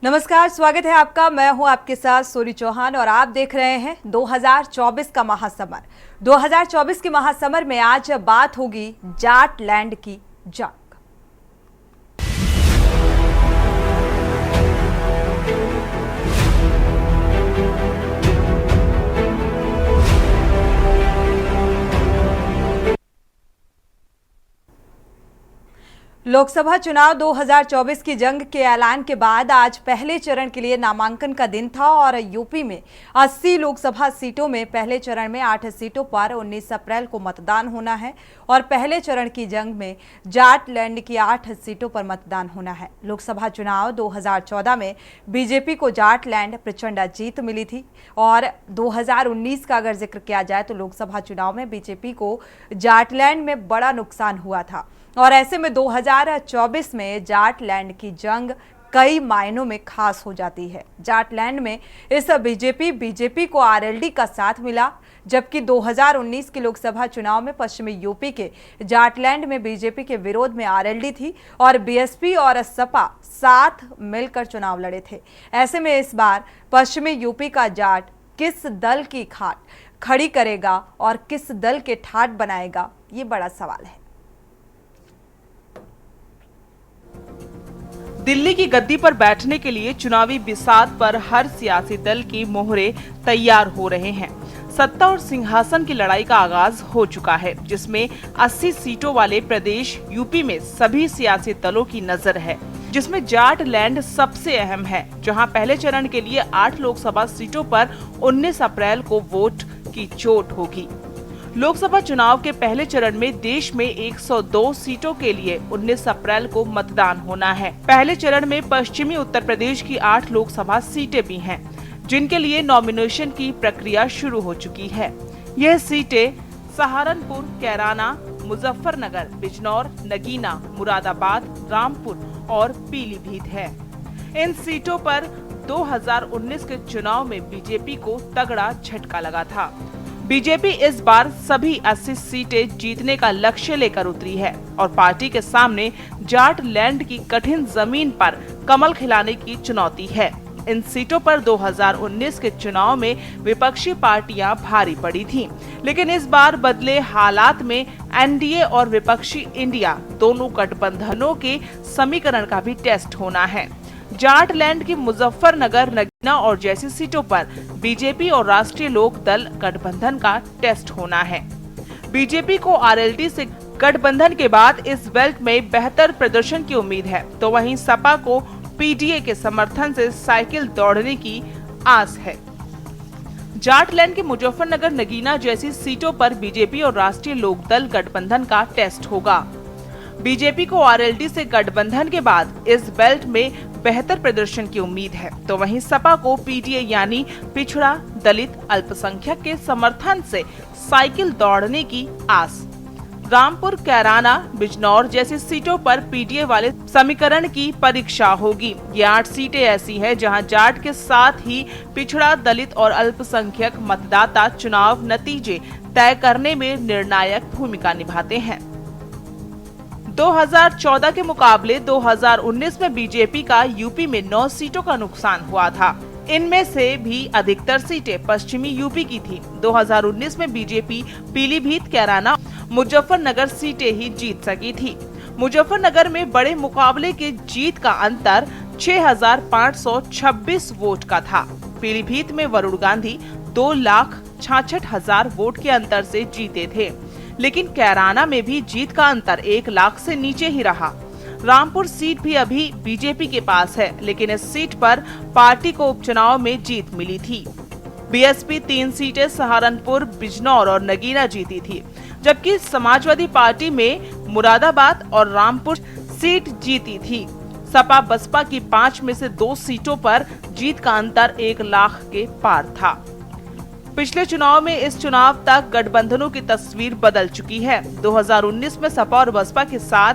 नमस्कार, स्वागत है आपका। मैं हूं आपके साथ सूरी चौहान और आप देख रहे हैं 2024 का महासमर। 2024 के महासमर में आज बात होगी जाटलैंड की जंग। लोकसभा चुनाव 2024 की जंग के ऐलान के बाद आज पहले चरण के लिए नामांकन का दिन था और यूपी में 80 लोकसभा सीटों में पहले चरण में 8 सीटों पर 19 अप्रैल को मतदान होना है और पहले चरण की जंग में जाटलैंड की 8 सीटों पर मतदान होना है। लोकसभा चुनाव 2014 में बीजेपी को जाटलैंड प्रचंड जीत मिली थी और 2019 का अगर जिक्र किया जाए तो लोकसभा चुनाव में बीजेपी को जाटलैंड में बड़ा नुकसान हुआ था और ऐसे में 2024 में जाटलैंड की जंग कई मायनों में खास हो जाती है। जाटलैंड में इस बीजेपी को आरएलडी का साथ मिला, जबकि 2019 के लोकसभा चुनाव में पश्चिमी यूपी के जाटलैंड में बीजेपी के विरोध में आरएलडी थी और बीएसपी और सपा साथ मिलकर चुनाव लड़े थे। ऐसे में इस बार पश्चिमी यूपी का जाट किस दल की खाट खड़ी करेगा और किस दल के ठाट बनाएगा, ये बड़ा सवाल है। दिल्ली की गद्दी पर बैठने के लिए चुनावी बिसात पर हर सियासी दल की मोहरे तैयार हो रहे हैं। सत्ता और सिंहासन की लड़ाई का आगाज हो चुका है, जिसमें 80 सीटों वाले प्रदेश यूपी में सभी सियासी दलों की नजर है, जिसमें जाटलैंड सबसे अहम है, जहां पहले चरण के लिए 8 लोकसभा सीटों पर 19 अप्रैल को वोट की चोट होगी। लोकसभा चुनाव के पहले चरण में देश में 102 सीटों के लिए 19 अप्रैल को मतदान होना है। पहले चरण में पश्चिमी उत्तर प्रदेश की 8 लोकसभा सीटें भी हैं, जिनके लिए नॉमिनेशन की प्रक्रिया शुरू हो चुकी है। यह सीटें सहारनपुर, कैराना, मुजफ्फरनगर, बिजनौर, नगीना, मुरादाबाद, रामपुर और पीलीभीत है। इन सीटों पर 2019 के चुनाव में बीजेपी को तगड़ा झटका लगा था। बीजेपी इस बार सभी 80 सीटें जीतने का लक्ष्य लेकर उतरी है और पार्टी के सामने जाटलैंड की कठिन जमीन पर कमल खिलाने की चुनौती है। इन सीटों पर 2019 के चुनाव में विपक्षी पार्टियां भारी पड़ी थीं, लेकिन इस बार बदले हालात में एनडीए और विपक्षी इंडिया दोनों गठबंधनों के समीकरण का भी टेस्ट होना है। जाटलैंड की मुजफ्फरनगर, नगीना और जैसी सीटों पर बीजेपी और राष्ट्रीय लोक दल गठबंधन का टेस्ट होना है। बीजेपी को आरएलडी से गठबंधन के बाद इस बेल्ट में बेहतर प्रदर्शन की उम्मीद है, तो वहीं सपा को पीडीए के समर्थन से साइकिल दौड़ने की आस है। जाटलैंड के मुजफ्फरनगर, नगीना जैसी सीटों पर बीजेपी और राष्ट्रीय लोक दल गठबंधन का टेस्ट होगा। बीजेपी को आरएलडी से गठबंधन के बाद इस बेल्ट में बेहतर प्रदर्शन की उम्मीद है, तो वहीं सपा को पीडीए यानी पिछड़ा, दलित, अल्पसंख्यक के समर्थन से साइकिल दौड़ने की आस। रामपुर, कैराना, बिजनौर जैसी सीटों पर पीडीए वाले समीकरण की परीक्षा होगी। ये 8 सीटें ऐसी हैं जहां जाट के साथ ही पिछड़ा, दलित और अल्पसंख्यक मतदाता चुनाव नतीजे तय करने में निर्णायक भूमिका निभाते हैं। 2014 के मुकाबले 2019 में बीजेपी का यूपी में 9 सीटों का नुकसान हुआ था। इनमें से भी अधिकतर सीटें पश्चिमी यूपी की थी। 2019 में बीजेपी पीलीभीत, कैराना, मुजफ्फरनगर सीटें ही जीत सकी थी। मुजफ्फरनगर में बड़े मुकाबले के जीत का अंतर 6,526 वोट का था। पीलीभीत में वरुण गांधी 2,66,000 वोट के अंतर से जीते थे, लेकिन कैराना में भी जीत का अंतर 1 लाख से नीचे ही रहा। रामपुर सीट भी अभी बीजेपी के पास है, लेकिन इस सीट पर पार्टी को उपचुनाव में जीत मिली थी। बीएसपी 3 सीटें सहारनपुर, बिजनौर और नगीना जीती थी, जबकि समाजवादी पार्टी में मुरादाबाद और रामपुर सीट जीती थी। सपा बसपा की 5 में से 2 सीटों पर जीत का अंतर 1 लाख के पार था। पिछले चुनाव में इस चुनाव तक गठबंधनों की तस्वीर बदल चुकी है। 2019 में सपा और बसपा के साथ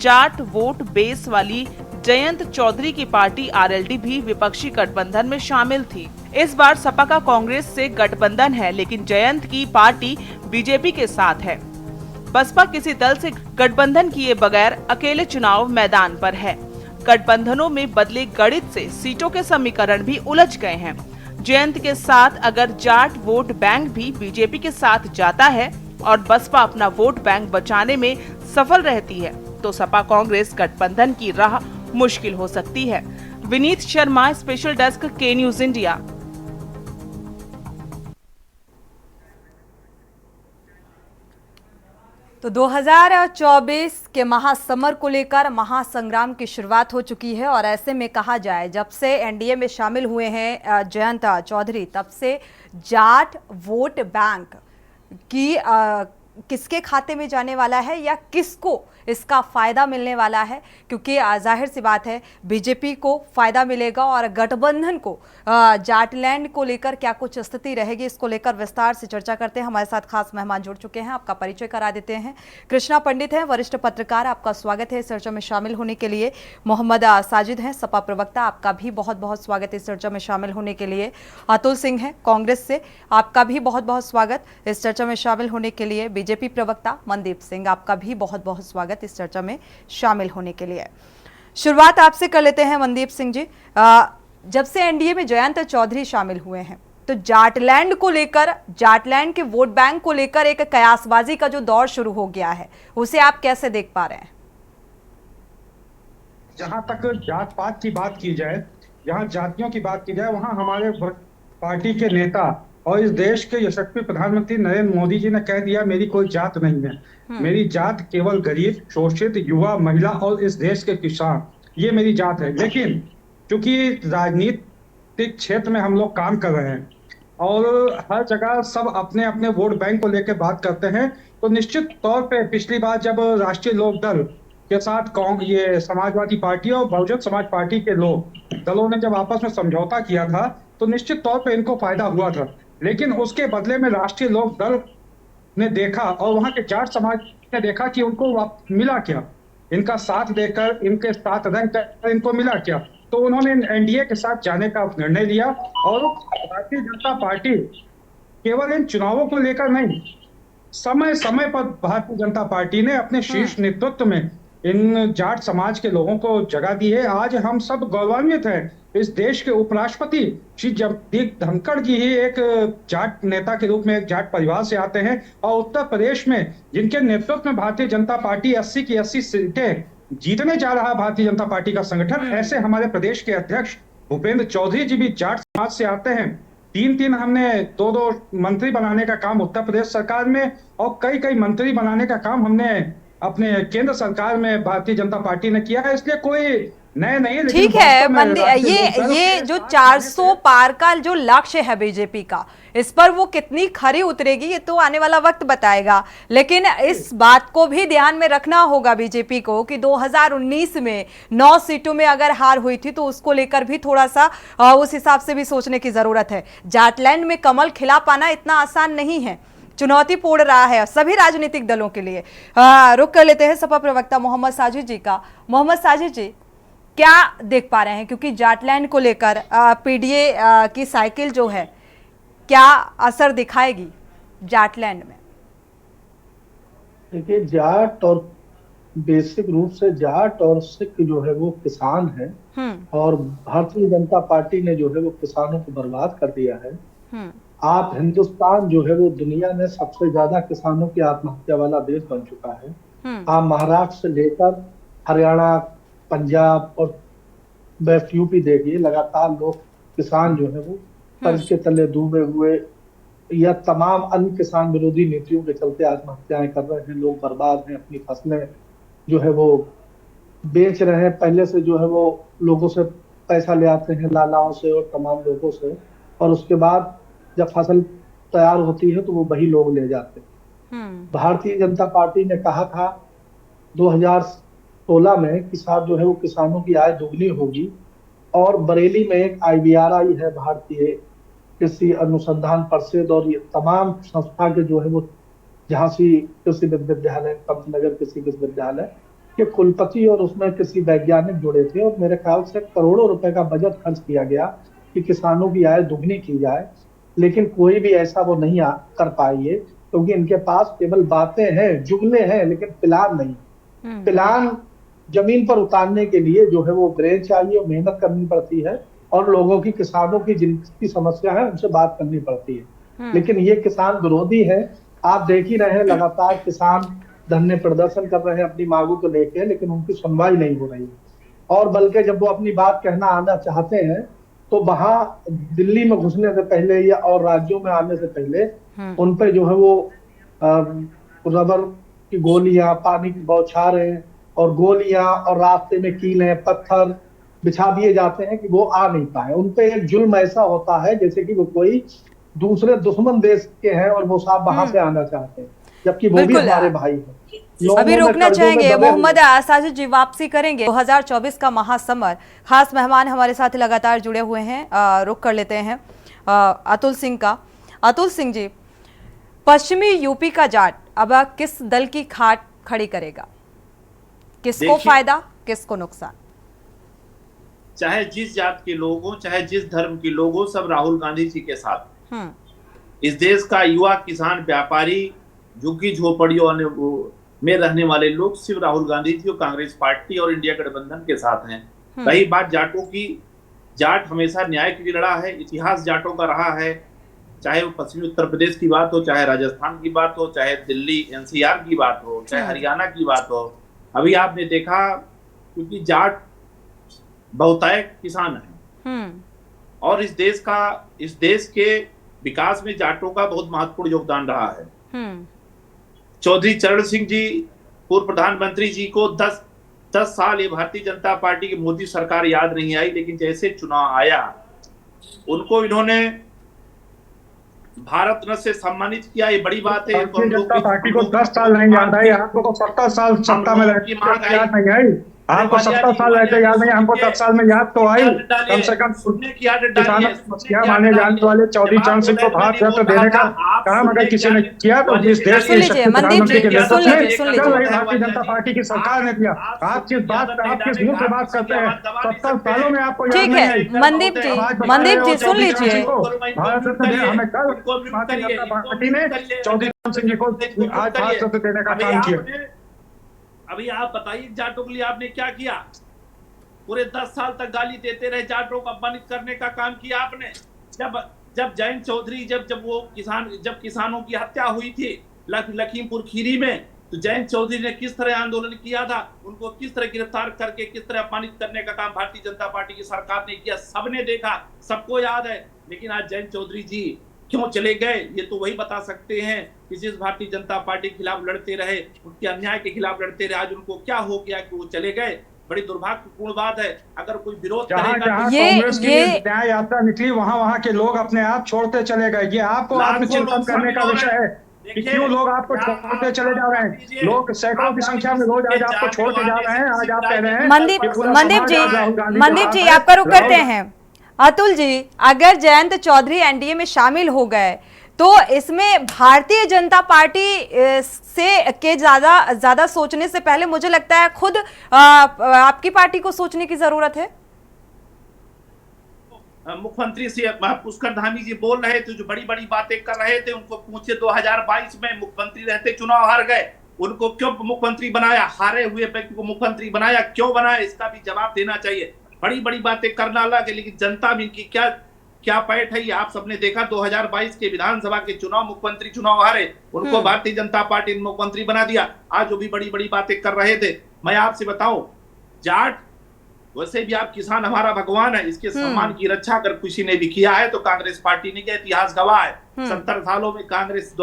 जाट वोट बेस वाली जयंत चौधरी की पार्टी आरएलडी भी विपक्षी गठबंधन में शामिल थी। इस बार सपा का कांग्रेस से गठबंधन है, लेकिन जयंत की पार्टी बीजेपी के साथ है। बसपा किसी दल से गठबंधन किए बगैर अकेले चुनाव मैदान पर है। गठबंधनों में बदले गणित से सीटों के समीकरण भी उलझ गए हैं। जयंत के साथ अगर जाट वोट बैंक भी बीजेपी के साथ जाता है और बसपा अपना वोट बैंक बचाने में सफल रहती है तो सपा कांग्रेस गठबंधन की राह मुश्किल हो सकती है। विनीत शर्मा, स्पेशल डेस्क, के न्यूज इंडिया। तो 2024 के महासमर को लेकर महासंग्राम की शुरुआत हो चुकी है और ऐसे में कहा जाए जब से एनडीए में शामिल हुए हैं जयंत चौधरी तब से जाट वोट बैंक की किसके खाते में जाने वाला है या किसको इसका फायदा मिलने वाला है, क्योंकि जाहिर सी बात है बीजेपी को फायदा मिलेगा और गठबंधन को जाटलैंड को लेकर क्या कुछ स्थिति रहेगी, इसको लेकर विस्तार से चर्चा करते हैं। हमारे साथ खास मेहमान जुड़ चुके हैं, आपका परिचय करा देते हैं। कृष्णा पंडित हैं, वरिष्ठ पत्रकार, आपका स्वागत है इस चर्चा में शामिल होने के लिए। मोहम्मद साजिद हैं, सपा प्रवक्ता, आपका भी बहुत बहुत स्वागत इस चर्चा में शामिल होने के लिए। अतुल सिंह हैं कांग्रेस से, आपका भी बहुत बहुत स्वागत इस चर्चा में शामिल होने के लिए। बीजेपी प्रवक्ता मनदीप सिंह, आपका भी बहुत बहुत स्वागत इस चर्चा में शामिल होने के लिए। शुरुआत आपसे कर लेते हैं मनदीप सिंह जी। जब से एनडीए में जयंत चौधरी शामिल हुए हैं तो जाटलैंड को लेकर, जाटलैंड के वोट बैंक को लेकर एक कयासबाजी का जो दौर शुरू हो गया है उसे आप कैसे देख पा रहे हैं? जहां तक जात पात की बात की जाए, जहां जातियों की बात की जाए, वहां हमारे पार्टी के नेता और इस देश के यशस्वी प्रधानमंत्री नरेंद्र मोदी जी ने कह दिया मेरी कोई जात नहीं है, मेरी जात केवल गरीब, शोषित, युवा, महिला और इस देश के किसान, ये मेरी जात है। लेकिन क्योंकि राजनीतिक क्षेत्र में हम लोग काम कर रहे हैं और हर जगह सब अपने अपने वोट बैंक को लेकर बात करते हैं, तो निश्चित तौर पे पिछली बार जब राष्ट्रीय लोक दल के साथ ये समाजवादी पार्टी और बहुजन समाज पार्टी के दलों ने जब आपस में समझौता किया था तो निश्चित तौर पे इनको फायदा हुआ था। लेकिन उसके बदले में राष्ट्रीय लोक दल ने देखा और वहां के जाट समाज ने देखा कि उनको मिला क्या, इनका साथ देकर, इनके साथ रहकर इनको मिला क्या, तो उन्होंने एनडीए के साथ जाने का निर्णय लिया। और भारतीय जनता पार्टी केवल इन चुनावों को लेकर नहीं, समय समय पर भारतीय जनता पार्टी ने अपने शीर्ष नेतृत्व में इन जाट समाज के लोगों को जगह दी है। आज हम सब गौरवान्वित हैं, इस देश के उपराष्ट्रपति श्री जगदीप धनखड़ जी ही एक जाट नेता के रूप में एक जाट परिवार से आते हैं और उत्तर प्रदेश में जिनके नेतृत्व में भारतीय जनता पार्टी 80 की 80 सीटें जीतने जा रहा है भारतीय जनता पार्टी का संगठन, ऐसे हमारे प्रदेश के अध्यक्ष भूपेंद्र चौधरी जी भी जाट समाज से आते हैं। 3 हमने 2 मंत्री बनाने का काम उत्तर प्रदेश सरकार में और कई मंत्री बनाने का काम हमने अपने केंद्र सरकार में भारतीय जनता पार्टी ने किया है। इसलिए कोई नए नहीं, ठीक है। ये जो 400 पार का जो लक्ष्य है बीजेपी का, इस पर वो कितनी खरी उतरेगी ये तो आने वाला वक्त बताएगा। लेकिन इस बात को भी ध्यान में रखना होगा बीजेपी को कि 2019 में 9 सीटों में अगर हार हुई थी तो उसको लेकर भी थोड़ा सा उस हिसाब से भी सोचने की जरूरत है। जाटलैंड में कमल खिला पाना इतना आसान नहीं है, चुनौतीपूर्ण रहा है सभी राजनीतिक दलों के लिए। रुक कर लेते हैं सपा प्रवक्ता मोहम्मद साजिद जी का। मोहम्मद साजिद जी, क्या देख पा रहे हैं, क्योंकि जाटलैंड को लेकर पीडीए की साइकिल जो है क्या असर दिखाएगी जाटलैंड में? देखिए, जाट और बेसिक रूप से जाट और सिख जो है वो किसान है और भारतीय जनता पार्टी ने जो है वो किसानों को बर्बाद कर दिया है। आप हिंदुस्तान जो है वो दुनिया में सबसे ज्यादा किसानों की आत्महत्या वाला देश बन चुका है। आप महाराष्ट्र से लेकर हरियाणा, पंजाब और वेस्ट यूपी देखिए, लगातार लोग किसान जो है वो कर्ज के तले डूबे हुए या तमाम अन्य किसान विरोधी नीतियों के चलते आत्महत्याएं कर रहे हैं। लोग बर्बाद हैं, अपनी फसलें जो है वो बेच रहे हैं। पहले से जो है वो लोगों से पैसा ले आते हैं, लालाओं से और तमाम लोगों से, और उसके बाद जब फसल तैयार होती है तो वो वही लोग ले जाते हैं। भारतीय जनता पार्टी ने कहा था 2016 में कि साहब जो है वो किसानों की आय दुगनी होगी, और बरेली में एक IBRI है, भारतीय कृषि अनुसंधान परिषद, और ये तमाम संस्था के जो है वो झांसी कृषि विश्वविद्यालय, पंतनगर कृषि विश्वविद्यालय के कुलपति और उसमें कृषि वैज्ञानिक जुड़े थे, और मेरे ख्याल से करोड़ों रुपए का बजट खर्च किया गया कि किसानों की आय दुगनी की जाए। लेकिन कोई भी ऐसा वो नहीं कर पाई है, क्योंकि इनके पास केवल बातें हैं, जुमले हैं, लेकिन प्लान नहीं। प्लान जमीन पर उतारने के लिए जो है वो ब्रेन चाहिए, मेहनत करनी पड़ती है और लोगों की, किसानों की जिनकी समस्या है उनसे बात करनी पड़ती है। लेकिन ये किसान विरोधी है। आप देख ही रहे हैं लगातार किसान धरने प्रदर्शन कर रहे हैं अपनी मांगों को लेकर, लेकिन उनकी सुनवाई नहीं हो रही है। और बल्कि जब वो अपनी बात कहना आना चाहते हैं तो वहां दिल्ली में घुसने से पहले या और राज्यों में आने से पहले उन पे जो है वो रबर की गोलियां, पानी की बौछारें और गोलियां और रास्ते में कीलें पत्थर बिछा दिए जाते हैं कि वो आ नहीं पाए। उन पे एक जुल्म ऐसा होता है जैसे कि वो कोई दूसरे दुश्मन देश के हैं और वो साहब वहां से आना चाहते हैं, जबकि वो भी हमारे भाई हैं। अभी रुकना चाहेंगे मोहम्मद साजिद जी, वापसी करेंगे। 2024 का महासमर, खास मेहमान हमारे साथ लगातार जुड़े हुए हैं, रुक कर लेते हैं अतुल सिंह का। अतुल सिंह जी, पश्चिमी यूपी का जाट अब किस दल की खाट खड़ी करेगा? किसको फायदा, किसको नुकसान? चाहे जिस जात के लोग हो, चाहे जिस धर्म के लोग हो, सब राहुल गांधी जी के साथ। इस देश का युवा, किसान, व्यापारी, झुग्गी झोपड़ियों में रहने वाले लोग सिर्फ राहुल गांधी जी और कांग्रेस पार्टी और इंडिया गठबंधन के साथ हैं। रही बात जाटों की, जाट हमेशा न्याय के लिए लड़ा है, इतिहास जाटों का रहा है। चाहे वो पश्चिमी उत्तर प्रदेश की बात हो, चाहे राजस्थान की बात हो, चाहे दिल्ली एनसीआर की बात हो, चाहे हरियाणा की बात हो। अभी आपने देखा, क्योंकि जाट बहुतायत किसान है और इस देश के विकास में जाटों का बहुत महत्वपूर्ण योगदान रहा है। चौधरी चरण सिंह जी, पूर्व प्रधानमंत्री जी को 10 साल ये भारतीय जनता पार्टी की मोदी सरकार याद नहीं आई, लेकिन जैसे चुनाव आया उनको इन्होंने भारत रत्न से सम्मानित किया। ये बड़ी बात है। भारतीय जनता पार्टी को 10 साल नहीं याद आई, आपको 70 साल सत्ता में रहती याद नहीं आई। आपको 70 साल रहते याद नहीं, हमको 10 साल में याद तो आई। कम से कम क्या माने जाने वाले चौधरी चरण सिंह को भारत रत्न देने का काम अगर किसी ने किया तो इस देश के प्रधानमंत्री के नेतृत्व में भारतीय जनता पार्टी की सरकार ने दिया। आप किस मुंह से बात करते हैं? 70 सालों में आपको याद नहीं आई। मनदीप जी सुन लीजिए, भारत रत्न हमें कल भारतीय जनता पार्टी ने चौधरी चरण सिंह जी को आज भारत रत्न देने का काम किया। अभी आप बताइए, जाटों के लिए आपने क्या किया? पूरे 10 साल तक गाली देते रहे, जाटों को अपमानित करने का काम किया आपने। जब जयंत चौधरी जब किसानों की हत्या हुई थी लखीमपुर खीरी में, तो जयंत चौधरी ने किस तरह आंदोलन किया था, उनको किस तरह गिरफ्तार करके किस तरह अपमानित करने का काम भारतीय जनता पार्टी की सरकार ने किया। सबने देखा, सबको याद है। लेकिन आज जयंत चौधरी जी क्यों चले गए, ये तो वही बता सकते हैं कि जिस भारतीय जनता पार्टी के खिलाफ लड़ते रहे, उनके अन्याय के खिलाफ लड़ते रहे, आज उनको क्या हो गया कि वो चले गए। बड़ी दुर्भाग्यपूर्ण बात है। अगर कोई विरोध करेगा, कांग्रेस की न्याय यात्रा निकली, वहां के लोग अपने आप छोड़ते चले गए। ये आपको आत्मचिंतन करने का विषय है कि क्यों लोग आपको छोड़ते चले जा रहे हैं। लोग सैकड़ों की संख्या में लोग आज आपको छोड़ के जा रहे हैं। आज आप कह रहे हैं मनदीप जी आपका रुख करते हैं। अतुल जी, अगर जयंत चौधरी एनडीए में शामिल हो गए तो इसमें भारतीय जनता पार्टी के ज्यादा सोचने से पहले मुझे लगता है खुद आपकी पार्टी को सोचने की जरूरत है। मुख्यमंत्री से पुष्कर धामी जी बोल रहे थे, जो बड़ी बड़ी बातें कर रहे थे, उनको पूछे 2022 में मुख्यमंत्री रहते चुनाव हार गए, उनको क्यों मुख्यमंत्री बनाया? हारे हुए व्यक्ति को मुख्यमंत्री बनाया, क्यों बनाया? इसका भी जवाब देना चाहिए। बड़ी बड़ी बातें करना अलग है, लेकिन जनता भी इनकी क्या पैठ है, आप सबने देखा। 2022 के विधानसभा के चुनाव, मुख्यमंत्री चुनाव हारे, उनको भारतीय जनता पार्टी ने मुख्यमंत्री बना दिया। आज जो भी बड़ी बड़ी बातें कर रहे थे, मैं आपसे बताऊं, जाट वैसे भी आप किसान हमारा भगवान है, इसके सम्मान की रक्षा अगर किसी ने भी किया है तो कांग्रेस पार्टी ने किया। इतिहास गवाह है, 70 सालों में कांग्रेस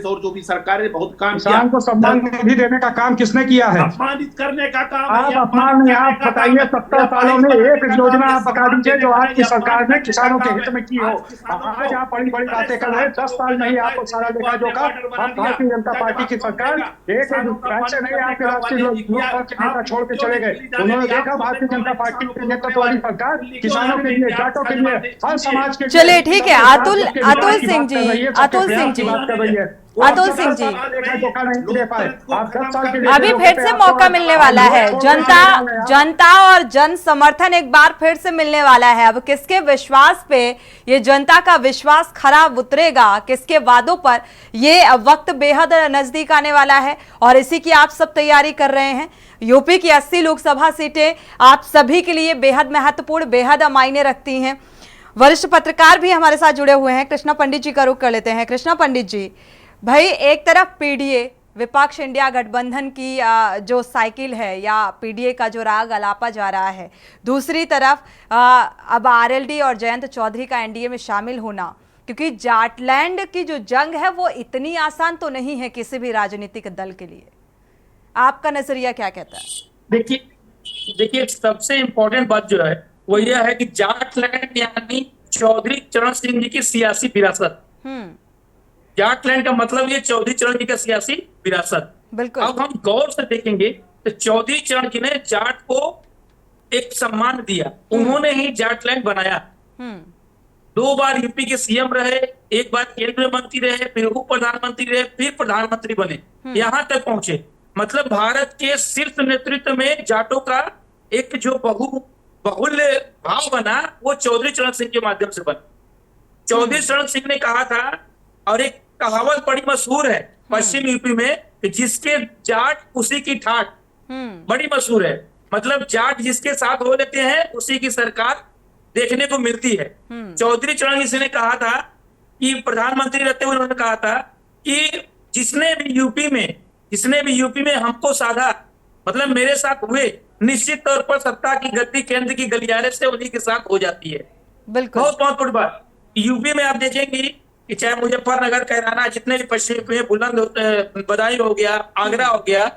और जो भी सरकारें बहुत काम किया। किसान को सम्मान भी देने का काम किसने किया है? अपमानित करने का काम। आप अपमान में आप बताइए, 70 सालों में एक योजना आप बता दीजिए जो आपकी सरकार ने किसानों के हित में की हो। आज आप बड़ी बड़ी बातें कर रहे हैं। 10 साल में ही आपको सारा लेखा जोखा। अब भारतीय जनता पार्टी की सरकार एक राज्य नहीं, आपके राष्ट्रीय लोकतांत्रिक नेता छोड़ के चले गए। उन्होंने देखा भारतीय जनता पार्टी के नेतृत्व वाली सरकार किसानों के लिए, जाटों के लिए, हर समाज के। चलिए ठीक है, अतुल सिंह जी बात कर रही है। अतुल सिंह जी, अभी अभी फिर से मौका मिलने वाला है, जनता और जन समर्थन एक बार फिर से मिलने वाला है। अब किसके विश्वास पे ये जनता का विश्वास खराब उतरेगा, किसके वादों पर, ये वक्त बेहद नजदीक आने वाला है और इसी की आप सब तैयारी कर रहे हैं। यूपी की 80 लोकसभा सीटें आप सभी के लिए बेहद महत्वपूर्ण, बेहद मायने रखती हैं। वरिष्ठ पत्रकार भी हमारे साथ जुड़े हुए हैं, कृष्णा पंडित जी का रुख कर लेते हैं। कृष्णा पंडित जी, भाई एक तरफ पीडीए विपक्ष इंडिया गठबंधन की जो साइकिल है या पीडीए का जो राग अलापा जा रहा है, दूसरी तरफ अब आरएलडी और जयंत चौधरी का एनडीए में शामिल होना, क्योंकि जाटलैंड की जो जंग है वो इतनी आसान तो नहीं है किसी भी राजनीतिक दल के लिए। आपका नजरिया क्या कहता है? देखिए सबसे इम्पोर्टेंट बात जो है वो यह है कि जाटलैंड यानी चौधरी चरण सिंह जी की सियासी विरासत। जाटलैंड का मतलब ये चौधरी चरण जी का सियासी विरासत। बिल्कुल। अब हम गौर से देखेंगे तो चौधरी चरण जी ने जाट को एक सम्मान दिया, उन्होंने ही जाटलैंड बनाया। 2 बार यूपी के सीएम रहे, एक बार केंद्रीय मंत्री रहे, फिर उप प्रधानमंत्री रहे, फिर प्रधानमंत्री बने, यहां तक पहुंचे। मतलब भारत के शीर्ष नेतृत्व में जाटों का एक जो बहुल्य भाव बना वो चौधरी चरण सिंह के माध्यम से बना। चौधरी चरण सिंह ने कहा था, और एक कहावत बड़ी मशहूर है पश्चिम यूपी में, कि जिसके जाट उसी की ठाठ, बड़ी मशहूर है। मतलब जाट जिसके साथ हो लेते हैं उसी की सरकार देखने को मिलती है। चौधरी चरण सिंह ने कहा था कि प्रधानमंत्री रहते हुए उन्होंने कहा था कि जिसने भी यूपी में हमको साधा, मतलब मेरे साथ हुए, निश्चित तौर पर सत्ता की गद्दी केंद्र की गलियारे से उन्हीं के साथ हो जाती है। बिल्कुल। बहुत महत्वपूर्ण बात, यूपी में आप देखेंगे कि चाहे मुजफ्फरनगर, कैराना, जितने भी पश्चिम में, बुलंद बदायूं हो गया, आगरा हो गया,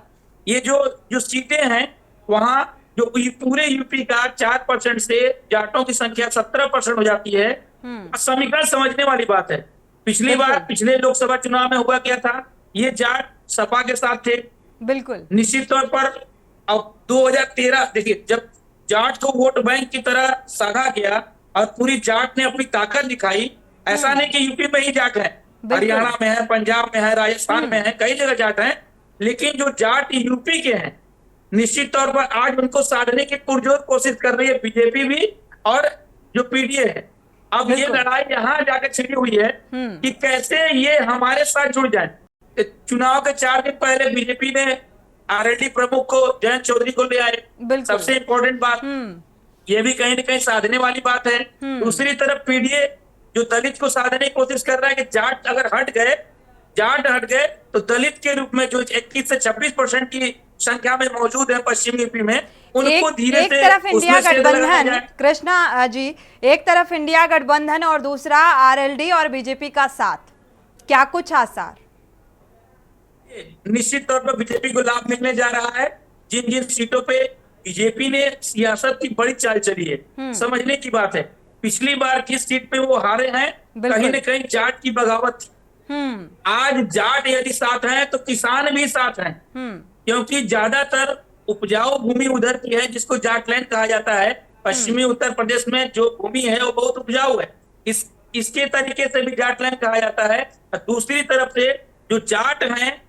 ये जो सीटें हैं वहां जो पूरे यूपी का 4% से जाटों की संख्या 17% हो जाती है। समीकरण समझने वाली बात है। पिछले लोकसभा चुनाव में हुआ क्या था, ये जाट सपा के साथ थे। बिल्कुल। निश्चित तौर पर अब 2013 देखिए, जब जाट को वोट बैंक की तरह साधा गया और पूरी जाट ने अपनी ताकत दिखाई, ऐसा नहीं कि यूपी में ही जाट है, हरियाणा में है, पंजाब में है, राजस्थान में है, कई जगह जाट है, लेकिन जो जाट यूपी के हैं निश्चित तौर पर आज उनको साधने की पुरजोर कोशिश कर रही है बीजेपी भी और जो पीडीए है। अब ये लड़ाई यहाँ जाकर छिड़ी हुई है कि कैसे ये हमारे साथ जुड़ जाए। चुनाव के 4 दिन पहले बीजेपी ने आरएलडी प्रमुख को, जयंत चौधरी को ले आए। सबसे इम्पोर्टेंट बात, ये भी कहीं न कहीं साधने वाली बात है। दूसरी तरफ पीडीए जो दलित को साधने की कोशिश कर रहा है कि जाट अगर हट गए तो दलित के रूप में जो 21 से 26% की संख्या में मौजूद है पश्चिम यूपी में, उनको धीरे एक तरफ इंडिया गठबंधन, कृष्णा जी, एक तरफ इंडिया गठबंधन और दूसरा आरएलडी और बीजेपी का साथ, क्या कुछ आसार? निश्चित तौर पर बीजेपी को लाभ मिलने जा रहा है। जिन सीटों पे बीजेपी ने सियासत की बड़ी चाल चली है, समझने की बात है। पिछली बार किस सीट पे वो हारे हैं, कहीं न कहीं जाट की बगावत थी। आज जाट यदि साथ हैं तो किसान भी साथ हैं, क्योंकि ज्यादातर उपजाऊ भूमि उधर की है जिसको जाटलैंड कहा जाता है। पश्चिमी उत्तर प्रदेश में जो भूमि है वो बहुत उपजाऊ है, इसके तरीके से भी जाटलैंड कहा जाता है। दूसरी तरफ से जो जाट हैं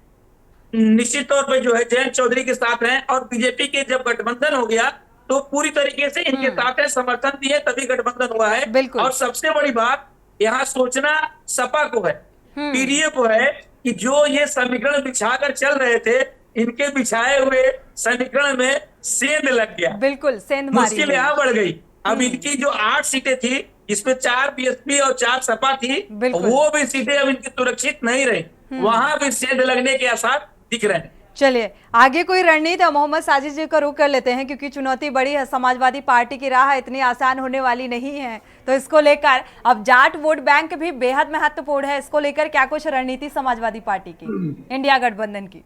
निश्चित तौर पर जो है जयंत चौधरी के साथ हैं, और बीजेपी के जब गठबंधन हो गया तो पूरी तरीके से इनके साथ है, समर्थन दिए तभी गठबंधन हुआ है। और सबसे बड़ी बात यहाँ सोचना सपा को है, पीडीए को है, कि जो ये समीकरण बिछाकर चल रहे थे, इनके बिछाए हुए समीकरण में सेंध लग गया। बिल्कुल, सेंध मुश्किल यहाँ बढ़ गई। अब इनकी जो 8 सीटें थी, जिसमें 4 बीएसपी और 4 सपा थी, वो भी सीटें अब इनकी सुरक्षित नहीं रही, वहां भी सेंध लगने के आसार दिख रहे हैं। चलिए आगे कोई रणनीति मोहम्मद साजिद जी का रुख कर लेते हैं, क्योंकि चुनौती बड़ी है, समाजवादी पार्टी की राह इतनी आसान होने वाली नहीं है। तो इसको लेकर अब जाट वोट बैंक भी बेहद महत्वपूर्ण है, इसको लेकर क्या कुछ रणनीति समाजवादी पार्टी की, इंडिया गठबंधन की?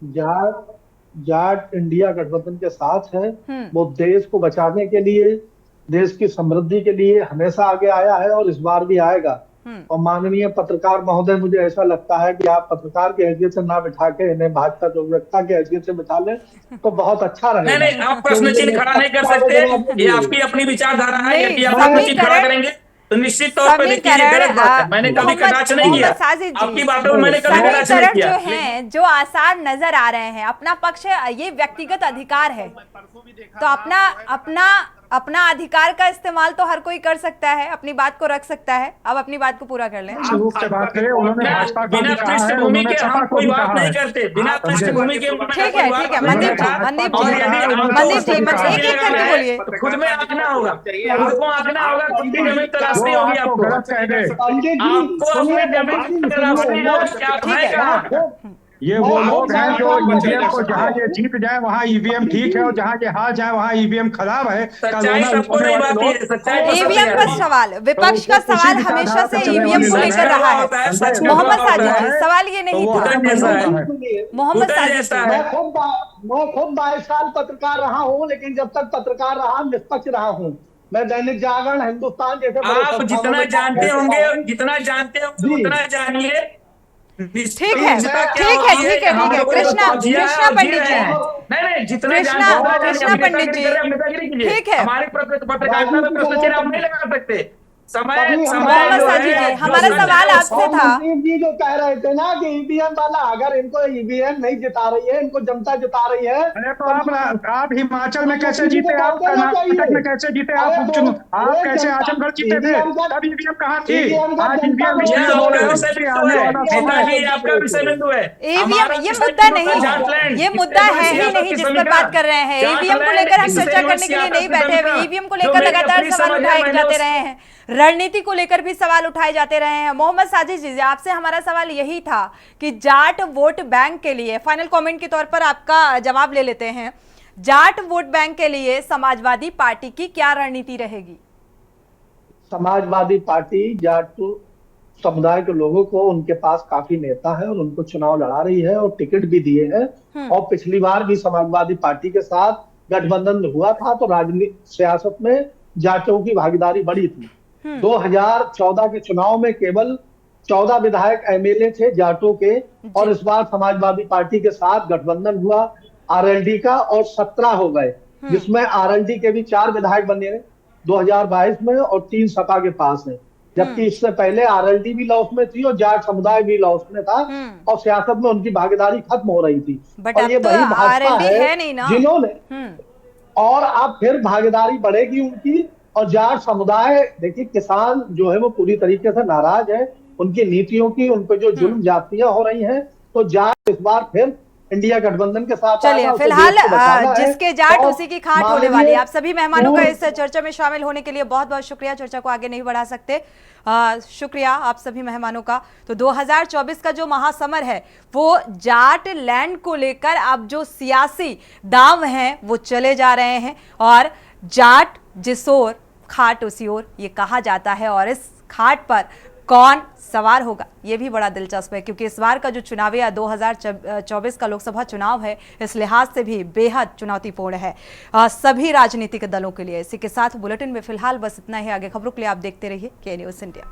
जाट इंडिया गठबंधन के साथ है। वो देश को बचाने के लिए, देश की समृद्धि के लिए हमेशा आगे आया है और इस बार भी आएगा। और माननीय पत्रकार महोदय, मुझे ऐसा लगता है कि आप पत्रकार की हैसियत से ना बिठा के इन्हें भाजपा प्रवक्ता की हैसियत से बिठा लें तो बहुत अच्छा रहेगा। नहीं, आप प्रश्न चिन्ह खड़ा नहीं कर सकते, ये आपकी अपनी विचारधारा है। यदि आप प्रश्न चिन्ह खड़ा करेंगे तो निश्चित तौर पर देखिए ये गलत बात है। मैंने कभी कटाक्ष नहीं किया, आपकी बातों में मैंने कभी कटाक्ष नहीं समीकरण किया। जो हैं, जो आसार नजर आ रहे हैं, अपना पक्ष ये व्यक्तिगत अधिकार है, तो अपना अधिकार का इस्तेमाल तो हर कोई कर सकता है, अपनी बात को रख सकता है। अब अपनी बात को पूरा कर लें। रूप से बात करें, उन्होंने भाजपा को बिना भी कहा है, पृष्ठभूमि उन्होंने के हम सपा को कोई भी बात कहा नहीं है। करते, बिना पृष्ठभूमि के ठीक है मनदीप जी, बोलिए। खुद में आंकना होगा, खुद को आंकना होगा, खुद की जमीन तलाशनी होगी आपको आपको, गलत कह दे। आपको अपनी जमीन तलाशनी होगी कि आप हैं कहाँ। ये वो लोग हैं जो ईवीएम को जहाँ ये जीत जाए वहाँ ईवीएम ठीक है और जहाँ ये हार जाए वहाँ ईवीएम खराब है। सच्चाई सबको नहीं बात है, सच्चाई तो ईवीएम का सवाल, विपक्ष का सवाल हमेशा से ईवीएम को लेकर रहा है। मोहम्मद साजिद जी, सवाल ये नहीं था। मोहम्मद साजिद जी, मैं खुद 22 साल पत्रकार रहा हूँ, लेकिन जब तक पत्रकार रहा निष्पक्ष रहा हूँ। मैं दैनिक जागरण, हिंदुस्तान जैसे आप जितना जानते होंगे उतना जानिए। ठीक है कृष्णा पंडित जी, नहीं जितना कृष्णा पंडित जी, ठीक है। हमारी पत्रकारिता में प्रश्न चिन्ह आप नहीं लगा सकते। मोहम्मद साजिद जी, हमारा सवाल आपसे था। जी जो कह रहे थे ना कि ईवीएम वाला, अगर इनको ईवीएम नहीं जिता रही है, इनको जनता जिता रही है। अरे तो आप हिमाचल में कैसे जीते, आप कर्नाटक में कैसे जीते, आप कैसे आजमगढ़ जीते थे, तब ईवीएम कहाँ थी? आज ईवीएम आपका विषय बिंदु है। ईवीएम ये मुद्दा नहीं, ये मुद्दा है ही नहीं जिस पर बात कर रहे हैं। ईवीएम को लेकर हम चर्चा करने के लिए नहीं बैठे हुए। ईवीएम को लेकर लगातार सवाल उठाए जाते रहे हैं, रणनीति को लेकर भी सवाल उठाए जाते रहे हैं। मोहम्मद साजिद जी, आपसे हमारा सवाल यही था कि जाट वोट बैंक के लिए, फाइनल कमेंट के तौर पर आपका जवाब ले लेते हैं, जाट वोट बैंक के लिए समाजवादी पार्टी की क्या रणनीति रहेगी? समाजवादी पार्टी जाट समुदाय के लोगों को, उनके पास काफी नेता है और उनको चुनाव लड़ा रही है और टिकट भी दिए हैं। और पिछली बार भी समाजवादी पार्टी के साथ गठबंधन हुआ था तो राजनीतिक सियासत में जाटों की भागीदारी बड़ी थी। 2014 के चुनाव में केवल 14 विधायक एमएलए थे जाटों के, और इस बार समाजवादी पार्टी के साथ गठबंधन हुआ आरएलडी का और 17 हो गए, जिसमें आरएलडी के भी 4 विधायक बने 2022 में और 3 सपा के पास है। जबकि इससे पहले आरएलडी भी लॉस में थी और जाट समुदाय भी लॉस में था और सियासत में उनकी भागीदारी खत्म हो रही थी। और ये वही भाजपा है जिन्होंने, और अब फिर भागीदारी बढ़ेगी उनकी। और जाट समुदाय, देखिए किसान जो है वो पूरी तरीके से नाराज है उनकी नीतियों की, उन पर जो जुल्म जातियां हो रही हैं। तो जाट इस बार फिर इंडिया गठबंधन के साथ, चलिए फिलहाल जिसके जाट उसी की खाट होने वाली है। आप सभी मेहमानों का इस चर्चा में शामिल होने के लिए बहुत बहुत शुक्रिया। चर्चा को आगे नहीं बढ़ा सकते, शुक्रिया आप सभी मेहमानों का। तो 2024 का जो महासमर है वो जाट लैंड को लेकर अब जो सियासी दांव हैं वो चले जा रहे हैं, और जाट जिस ओर खाट उसी ओर ये कहा जाता है। और इस खाट पर कौन सवार होगा ये भी बड़ा दिलचस्प है, क्योंकि इस बार का जो चुनावी 2024 का लोकसभा चुनाव है इस लिहाज से भी बेहद चुनौतीपूर्ण है सभी राजनीतिक दलों के लिए। इसी के साथ बुलेटिन में फिलहाल बस इतना ही। आगे खबरों के लिए आप देखते रहिए के न्यूज़ इंडिया।